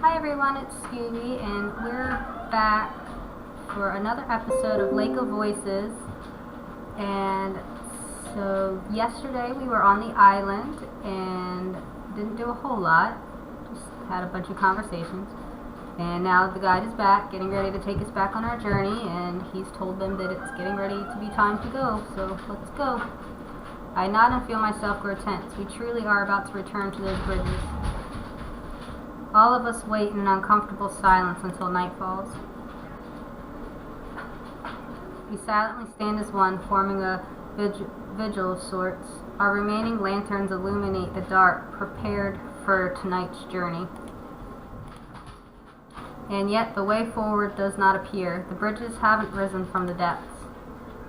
Hi everyone, it's Scooby, and we're back for another episode of Lake of Voices. And so yesterday we were on the island and didn't do a whole lot, just had a bunch of conversations. And now the guide is back, getting ready to take us back on our journey, and he's told them that it's getting ready to be time to go, so let's go. I nod and feel myself grow tense. We truly are about to return to those bridges. All of us wait in an uncomfortable silence until night falls. We silently stand as one, forming a vigil of sorts. Our remaining lanterns illuminate the dark, prepared for tonight's journey. And yet the way forward does not appear. The bridges haven't risen from the depths.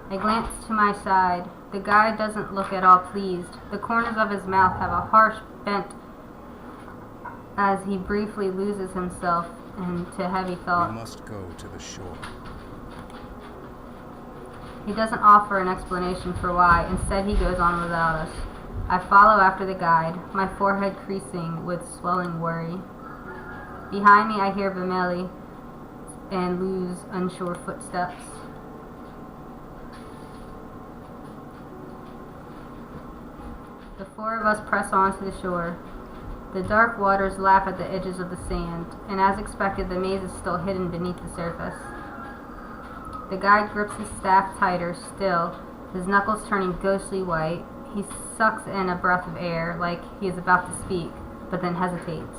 I glance to my side. The guide doesn't look at all pleased. The corners of his mouth have a harsh bent as he briefly loses himself into heavy thought. We must go to the shore. He doesn't offer an explanation for why. Instead, he goes on without us. I follow after the guide, my forehead creasing with swelling worry. Behind me, I hear Bameli and Lou's unsure footsteps. The four of us press on to the shore. The dark waters lap at the edges of the sand, and as expected, the maze is still hidden beneath the surface. The guide grips his staff tighter still, his knuckles turning ghostly white. He sucks in a breath of air, like he is about to speak, but then hesitates.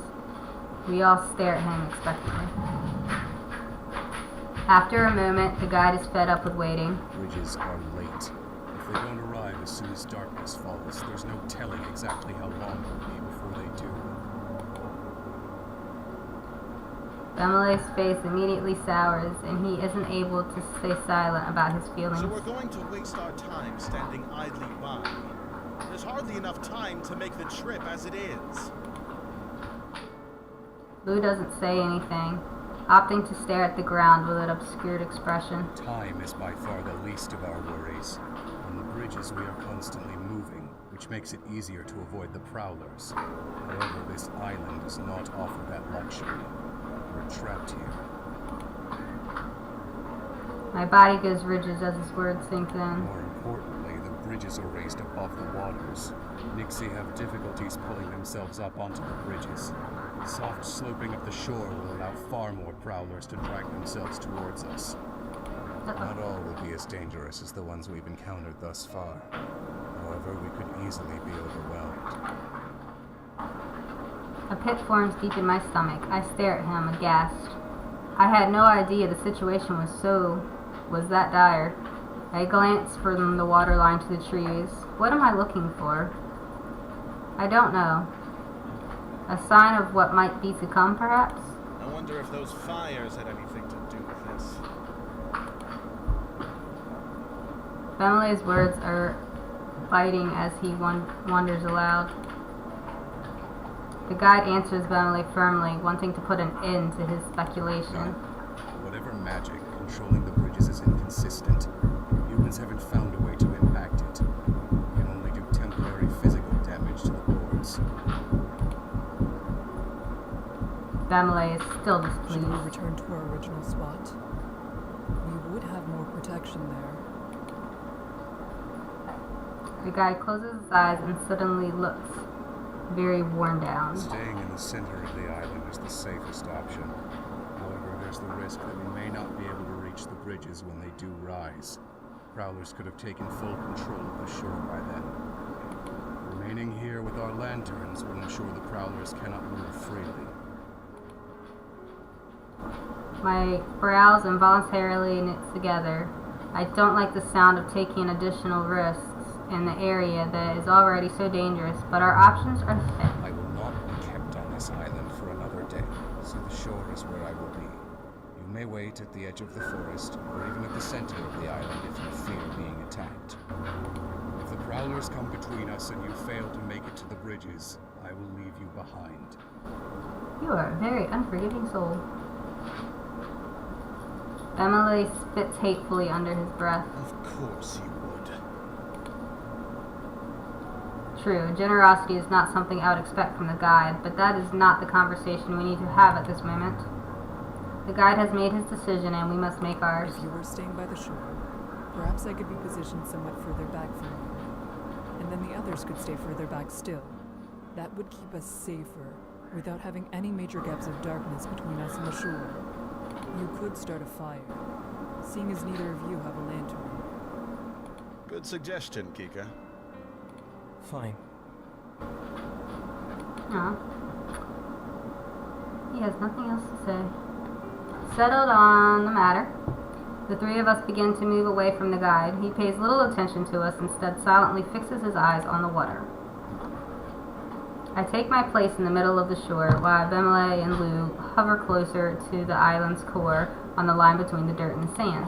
We all stare at him expectantly. After a moment, the guide is fed up with waiting. Bridges are late. If they don't arrive as soon as darkness falls, there's no telling exactly how long it will be before they do. Bamele's face immediately sours, and he isn't able to stay silent about his feelings. So we're going to waste our time standing idly by. There's hardly enough time to make the trip as it is. Lou doesn't say anything, opting to stare at the ground with an obscured expression. Time is by far the least of our worries. On the bridges we are constantly moving, which makes it easier to avoid the prowlers. However, this island does not offer that luxury. We're trapped here. My body goes rigid as his words sink in. More importantly, the bridges are raised above the waters. Nixie have difficulties pulling themselves up onto the bridges. The soft sloping of the shore will allow far more prowlers to drag themselves towards us. Not all will be as dangerous as the ones we've encountered thus far. However, we could easily be overwhelmed. A pit forms deep in my stomach. I stare at him, aghast. I had no idea the situation was that dire. I glance from the waterline to the trees. What am I looking for? I don't know. A sign of what might be to come, perhaps? I wonder if those fires had anything to do with this. Bamele's words are biting as he wonders aloud. The guide answers Bamele firmly, wanting to put an end to his speculation. Whatever magic controlling the bridges is inconsistent. Humans haven't found a way to impact it. We can only do temporary physical damage to the boards. Bamele is still Should displeased. we return to our original spot? We would have more protection there. The guide closes his eyes and suddenly looks very worn down. Staying in the center of the island is the safest option. However, there's the risk that we may not be able to reach the bridges when they do rise. Prowlers could have taken full control of the shore by then. Remaining here with our lanterns will ensure the prowlers cannot move freely. My brows involuntarily knit together. I don't like the sound of taking additional risks in the area that is already so dangerous, but our options are thin. I will not be kept on this island for another day, so the shore is where I will be. You may wait at the edge of the forest, or even at the center of the island if you fear being attacked. If the prowlers come between us and you fail to make it to the bridges, I will leave you behind. You are a very unforgiving soul. Bamele spits hatefully under his breath. Of course you would. true. Generosity is not something I would expect from the guide, but that is not the conversation we need to have at this moment. The guide has made his decision and we must make ours. If you were staying by the shore, perhaps I could be positioned somewhat further back from you, and then the others could stay further back still. That would keep us safer, without having any major gaps of darkness between us and the shore. You could start a fire, seeing as neither of you have a lantern. Good suggestion, Kika. Fine. No. He has nothing else to say. Settled on the matter, the three of us begin to move away from the guide. He pays little attention to us, instead silently fixes his eyes on the water. I take my place in the middle of the shore, while Abimelech and Lou hover closer to the island's core on the line between the dirt and the sand.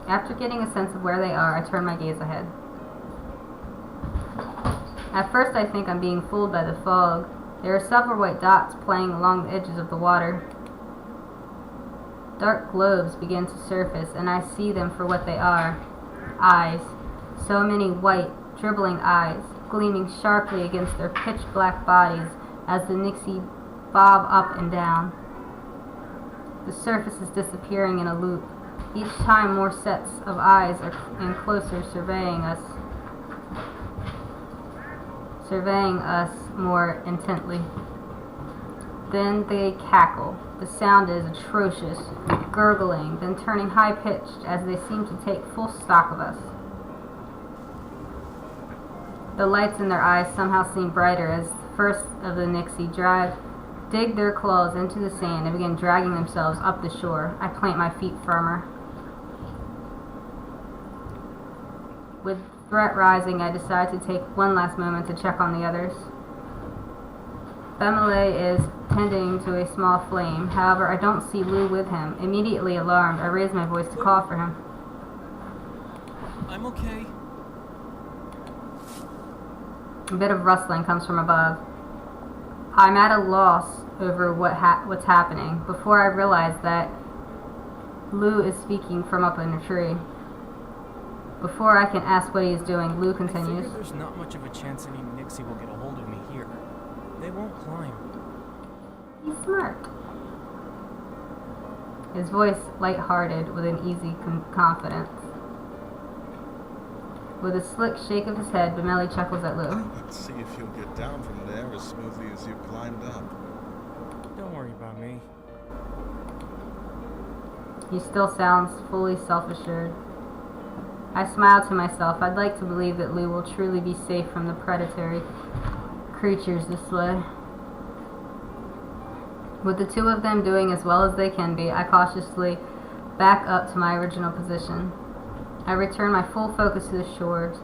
After getting a sense of where they are, I turn my gaze ahead. At first I think I'm being fooled by the fog. There are several white dots playing along the edges of the water. Dark globes begin to surface, and I see them for what they are. Eyes. So many white, dribbling eyes, gleaming sharply against their pitch-black bodies as the Nixie bob up and down. The surface is disappearing in a loop. Each time more sets of eyes are and closer, surveying us more intently. Then they cackle. The sound is atrocious, gurgling, then turning high-pitched as they seem to take full stock of us. The lights in their eyes somehow seem brighter as the first of the Nixie dig their claws into the sand and begin dragging themselves up the shore. I plant my feet firmer. With threat rising, I decide to take one last moment to check on the others. Abimelech is tending to a small flame. However, I don't see Lou with him. Immediately alarmed, I raise my voice to call for him. I'm okay. A bit of rustling comes from above. I'm at a loss over what's happening before I realize that Lou is speaking from up in a tree. Before I can ask what he is doing, Lou I continues. figure there's not much of a chance any Nixie will get a hold of me here. They won't climb. He's smart. His voice light-hearted with an easy confidence. With a slick shake of his head, Abimelech chuckles at Lou. Let's see if you'll get down from there as smoothly as you climbed up. Don't worry about me. He still sounds fully self-assured. I smile to myself. I'd like to believe that Lou will truly be safe from the predatory creatures this way. With the two of them doing as well as they can be, I cautiously back up to my original position. I return my full focus to the shores.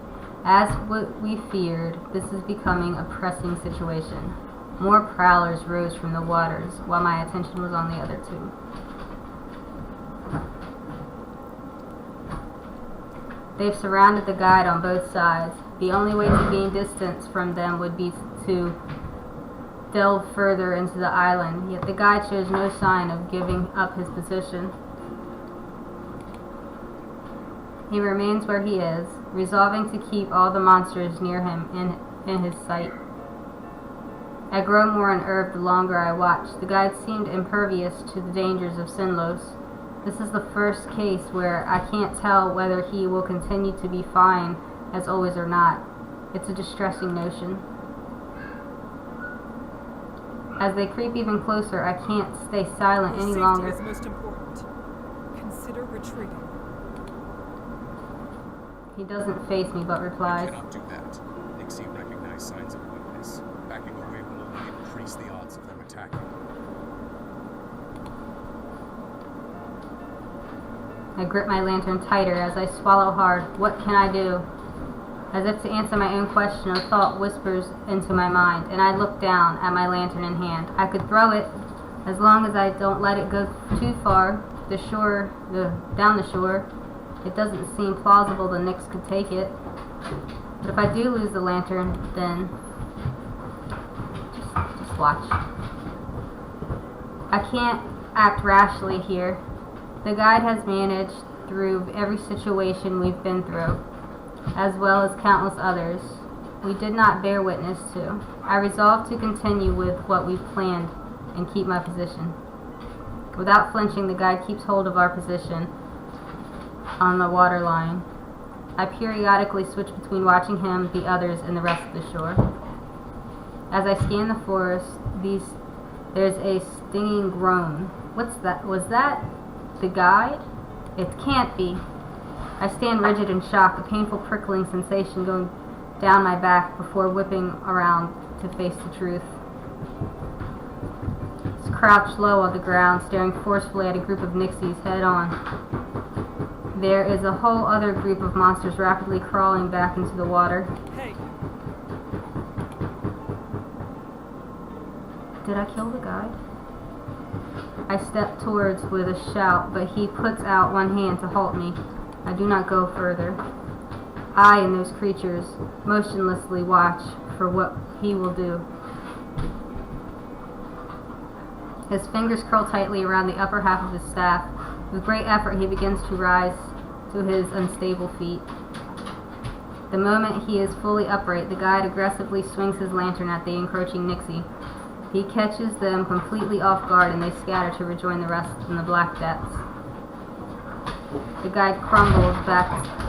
As what we feared, this is becoming a pressing situation. More prowlers rose from the waters, while my attention was on the other two. They've surrounded the guide on both sides. The only way to gain distance from them would be to delve further into the island, yet the guide shows no sign of giving up his position. He remains where he is, resolving to keep all the monsters near him in his sight. I grow more unnerved the longer I watch. The guide seemed impervious to the dangers of Sinlos. This is the first case where I can't tell whether he will continue to be fine as always or not. It's a distressing notion. As they creep even closer, I can't stay silent any longer. Safety is most important. Consider retreating. He doesn't face me but I replies, cannot do that. Nixie recognize signs of weakness. Backing away will only increase the odds of them attacking. I grip my lantern tighter as I swallow hard. What can I do? As if to answer my own question, a thought whispers into my mind, and I look down at my lantern in hand. I could throw it, as long as I don't let it go too far down the shore. It doesn't seem plausible the Nix could take it. But if I do lose the lantern, then just watch. I can't act rashly here. The guide has managed through every situation we've been through, as well as countless others. we did not bear witness to. I resolved to continue with what we planned and keep my position. Without flinching, the guide keeps hold of our position on the water line. I periodically switch between watching him, the others, and the rest of the shore. As I scan the forest, there's a stinging groan. What's that? Was that the guide? It can't be. I stand rigid in shock, a painful prickling sensation going down my back before whipping around to face the truth. He's crouched low on the ground, staring forcefully at a group of Nixies head on. There is a whole other group of monsters rapidly crawling back into the water. Hey! Did I kill the guide? I step towards with a shout, but he puts out one hand to halt me. I do not go further. I and those creatures motionlessly watch for what he will do. His fingers curl tightly around the upper half of his staff. With great effort, he begins to rise to his unstable feet. The moment he is fully upright, the guide aggressively swings his lantern at the encroaching Nixie. He catches them completely off guard, and they scatter to rejoin the rest in the black depths. The guide crumbles back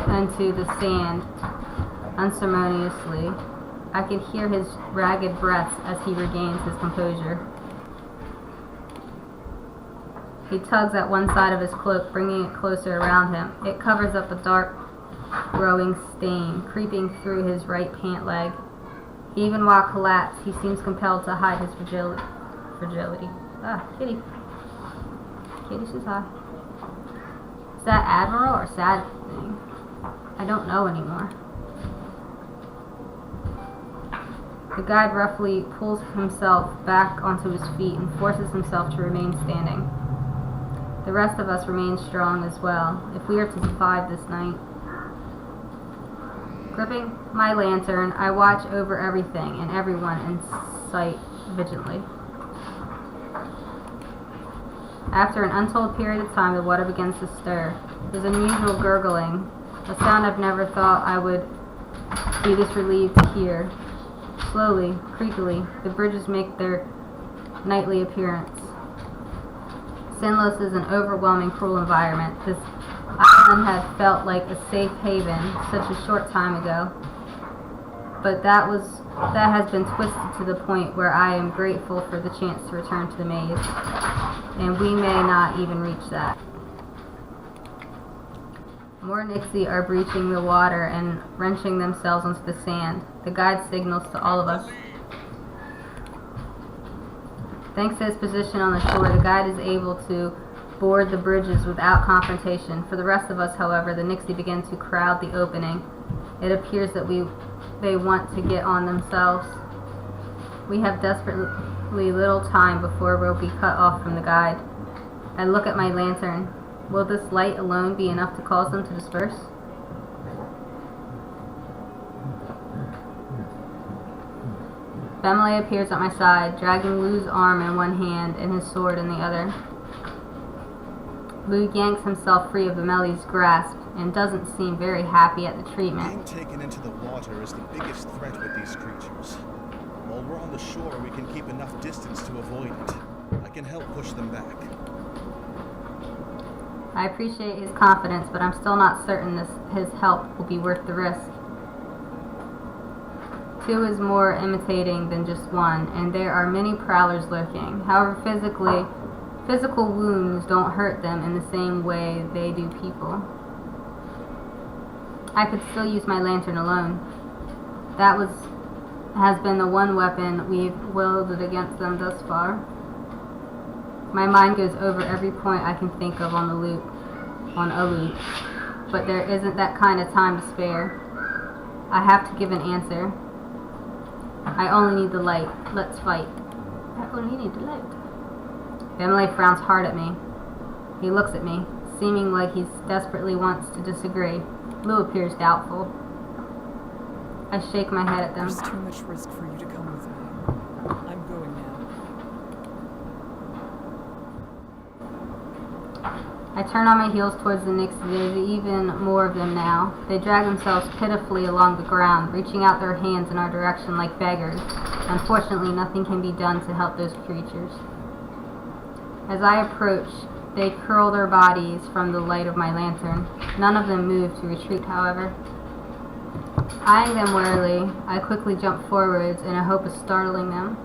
into the sand unceremoniously. I can hear his ragged breaths as he regains his composure. He tugs at one side of his cloak, bringing it closer around him. It covers up a dark, growing stain, creeping through his right pant leg. Even while collapsed, he seems compelled to hide his fragility. Ah, Kitty. Kitty says hi. Is that Admiral or Sad thing? I don't know anymore. The guide roughly pulls himself back onto his feet and forces himself to remain standing. The rest of us remain strong as well, if we are to survive this night. Gripping my lantern, I watch over everything and everyone in sight vigilantly. After an untold period of time, the water begins to stir. There's unusual gurgling, a sound I've never thought I would be this relieved to hear. Slowly, creakily, the bridges make their nightly appearance. Sinless is an overwhelming, cruel environment. This island had felt like a safe haven such a short time ago, but that has been twisted to the point where I am grateful for the chance to return to the maze, and we may not even reach that. More Nixie are breaching the water and wrenching themselves onto the sand. The guide signals to all of us. Thanks to his position on the shore, the guide is able to board the bridges without confrontation. For the rest of us, however, the Nixie begin to crowd the opening. It appears that they want to get on themselves. We have desperately little time before we'll be cut off from the guide. I look at my lantern. Will this light alone be enough to cause them to disperse? Family appears at my side, dragging Lou's arm in one hand and his sword in the other. Lou yanks himself free of Ameli's grasp and doesn't seem very happy at the treatment. Being taken into the water is the biggest threat with these creatures. While we're on the shore, we can keep enough distance to avoid it. I can help push them back. I appreciate his confidence, but I'm still not certain his help will be worth the risk. Two is more imitating than just one, and there are many prowlers lurking. However, physical wounds don't hurt them in the same way they do people. I could still use my lantern alone. That has been the one weapon we've wielded against them thus far. My mind goes over every point I can think of on a loop, but there isn't that kind of time to spare. I have to give an answer. I only need the light. Let's fight. I only need the light. Emily frowns hard at me. He looks at me, seeming like he desperately wants to disagree. Lou appears doubtful. I shake my head at them. There's too much risk for you to come with me. I'm going now. I turn on my heels towards the Nixie. There's even more of them now. They drag themselves pitifully along the ground, reaching out their hands in our direction like beggars. Unfortunately, nothing can be done to help those creatures. As I approach, they curl their bodies from the light of my lantern. None of them move to retreat, however. Eyeing them warily, I quickly jump forwards in a hope of startling them.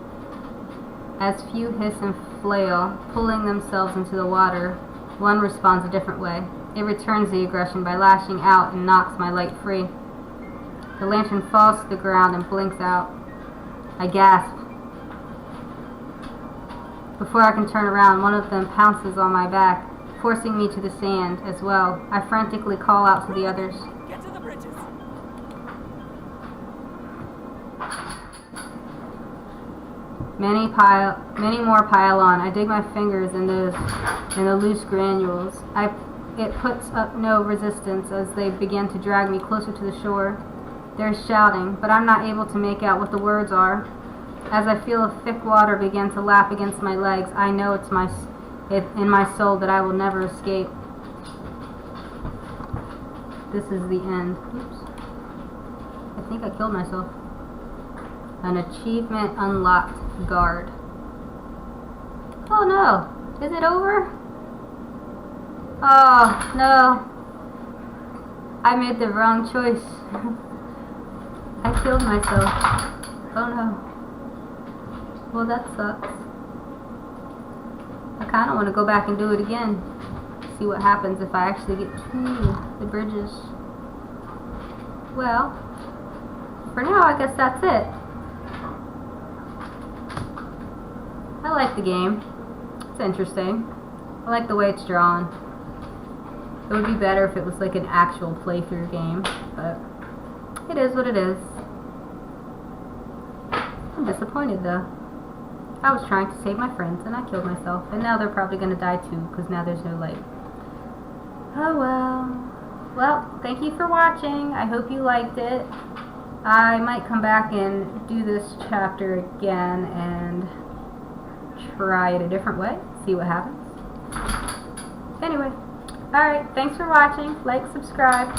As few hiss and flail, pulling themselves into the water, one responds a different way. It returns the aggression by lashing out and knocks my light free. The lantern falls to the ground and blinks out. I gasp. Before I can turn around, one of them pounces on my back, forcing me to the sand as well. I frantically call out to the others. Get to the bridges! Many more pile on. I dig my fingers in the loose granules. It puts up no resistance as they begin to drag me closer to the shore. They're shouting, but I'm not able to make out what the words are. As I feel a thick water begin to lap against my legs, I know it's in my soul that I will never escape. This is the end. Oops. I think I killed myself. An achievement unlocked. Guard. Oh no! Is it over? Oh no! I made the wrong choice. I killed myself. Oh no. Well, that sucks. I kind of want to go back and do it again. See what happens if I actually get to the bridges. Well, for now, I guess that's it. I like the game. It's interesting. I like the way it's drawn. It would be better if it was like an actual playthrough game, but it is what it is. I'm disappointed though. I was trying to save my friends and I killed myself, and now they're probably going to die too because now there's no light. Oh well. Well, thank you for watching. I hope you liked it. I might come back and do this chapter again and try it a different way, see what happens. Anyway, alright, thanks for watching. Like, subscribe.